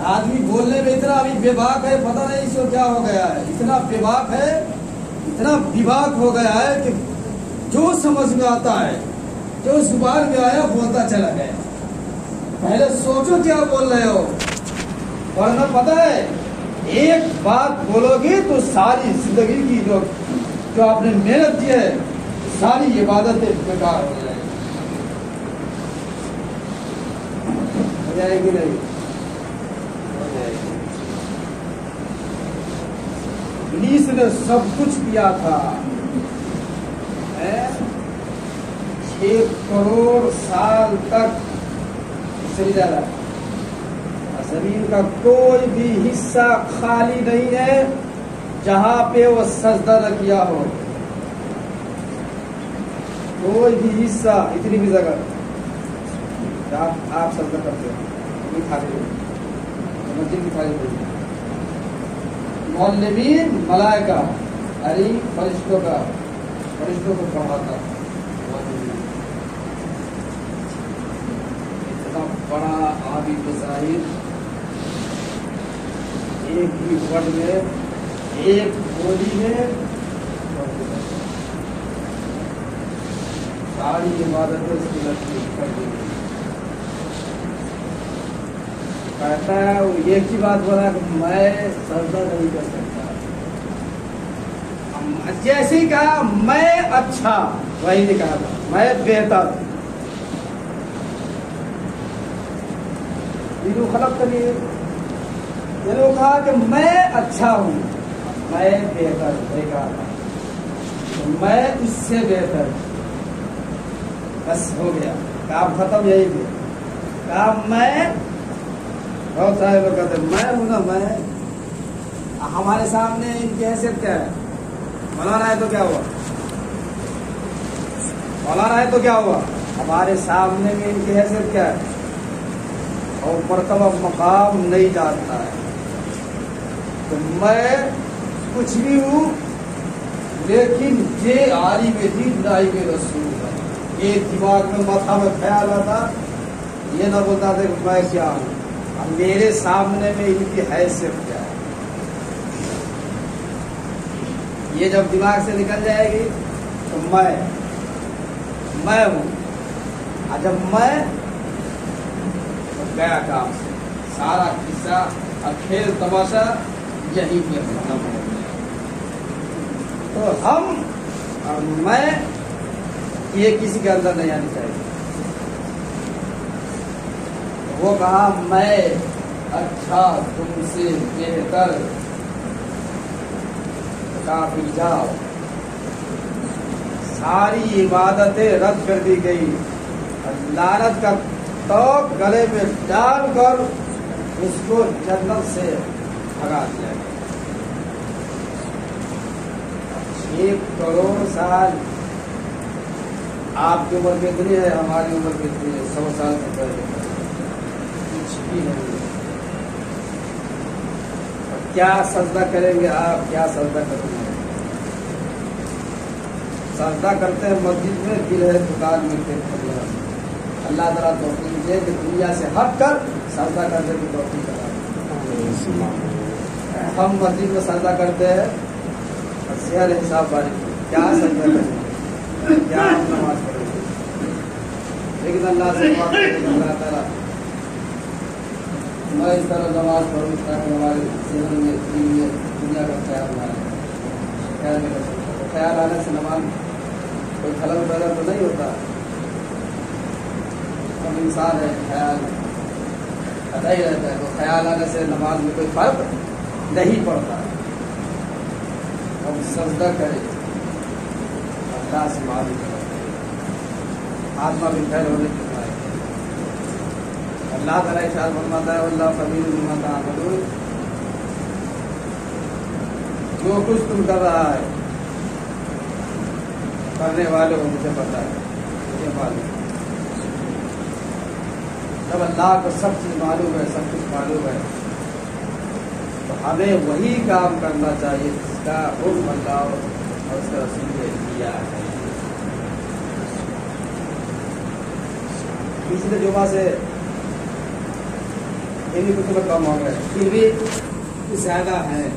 آدمی بولنے میں اتنا ابھی بے باک ہے، پتہ نہیں اس کو کیا ہو گیا ہے، اتنا بے باک ہے، اتنا بے باک ہو گیا ہے کہ جو سمجھ میں آتا ہے، جو زبان میں آیا بولتا چلا گیا۔ پہلے سوچو کیا بول رہے ہو، ورنہ پتہ ہے ایک بات بولو گی تو ساری زندگی کی جو آپ نے محنت کی ہے ساری عبادتیں بیکار ہو جائیں گی۔ ہو جائے گی نہیں؟ ہو جائے گی۔ ابلیس نے سب کچھ کیا تھا، 6 کروڑ سال تک سجدہ رہا۔ زمین کا کوئی بھی حصہ خالی نہیں ہے جہاں پہ وہ سجدہ نہ کیا ہو، کوئی بھی حصہ، اتنی بھی جگہ آپ سجدہ کرتے ہو خالی مسجد کی خالی ہوئی، معلمین ملائکہ اری فرشتوں کو پڑھاتا، اتنا بڑا عابد ظاہر ایک ہی ورڈ میں، ایک بولی میں ساری عبادتیں اس کی لڑکی کر دی۔ کہتا ہے وہ ایک ہی بات بولا کہ میں سجدہ نہیں کر سکتا، جیسے ہی کہا میں اچھا، وہی نے کہا تھا میں بہتر، خلق کریے یہ لوگ کہا کہ میں اچھا ہوں، میں بہتر، کہا تھا میں اس سے بہتر، بس ہو گیا کام ختم، یہی تھے کہا میں، بہت سارے لوگ کہتے ہیں میں ہوں نا، میں، ہمارے سامنے ان کی حیثیت کیا ہے؟ مولانا ہے تو کیا ہوا؟ مولانا ہے تو کیا ہوا؟ ہمارے سامنے میں ان کی حیثیت کیا ہے؟ اور مرتبہ مقام نہیں جانتا ہے، تو میں کچھ بھی ہوں لیکن یہ عالم دین نائب رسول ہے، یہ دماغ میں ماتھا میں خیال آتا، یہ نہ بولتا تھا کہ میں کیا ہوں، اب میرے سامنے میں ان کی حیثیت کیا ہے، یہ جب دماغ سے نکل جائے گی تو میں ہوں، اور جب میں تو گیا کام سے، سارا قصہ اور کھیل تماشا یہی پہ ختم ہو گیا۔ تو ہم اور میں یہ کسی کے اندر نہیں آنی چاہیے۔ وہ کہا میں اچھا تم سے بہتر، کافر جاؤ، ساری عبادتیں رد کر دی گئی، لعنت کا توق گلے میں ڈال کر اس کو جنت سے بھگا دیا گیا۔ 1 کروڑ سال، آپ کی عمر کتنی ہے، ہماری عمر کتنی ہے، 100 سال سے پہلے کچھ بھی نہیں ہے۔ کیا سجدہ کریں گے آپ، کیا سجدہ کریں گے؟ سجدہ کرتے ہیں مسجد میں، دل ہے دکان میں، اللہ تعالیٰ توفیق دے کہ دنیا سے ہٹ کر سجدہ کرنے کی توفیق کرا۔ ہم مسجد میں سجدہ کرتے ہیں، صحیح حساب باری کیا سجدہ کریں گے، کیا ہم نماز پڑھیں گے؟ لیکن اللہ سے دعا کریں کہ اللہ تعالیٰ میں اس طرح نماز پڑھوں تاکہ ہمارے ذہن میں دین میں دنیا کا خیال نہ آئے، خیال نہیں کر سکتا۔ خیال آنے سے نماز کوئی خلل پیدا تو نہیں ہوتا، ہم انسان ہے، خیال آتا ہی رہتا ہے، تو خیال آنے سے نماز میں کوئی فرق نہیں پڑتا۔ ہم سجدہ کریں، اللہ سے معلوم کریں، آتما بھی خیر ہونے کی بات ہے۔ اللہ تعالیٰ ارشاد فرماتا ہے واللہ خبیر بما تعملون، جو کچھ تم کر رہا ہے کرنے والے کو مجھے پتا ہے، مجھے معلوم ہے۔ جب اللہ کو سب چیز معلوم ہے، سب کچھ معلوم ہے، تو ہمیں وہی کام کرنا چاہیے جس کا حکم اللہ اور اس کا رسول نے دیا ہے۔ پچھلے جمعہ سے یہ بھی کچھ بڑا مانگ رہے ہیں، پھر بھی زیادہ ہے.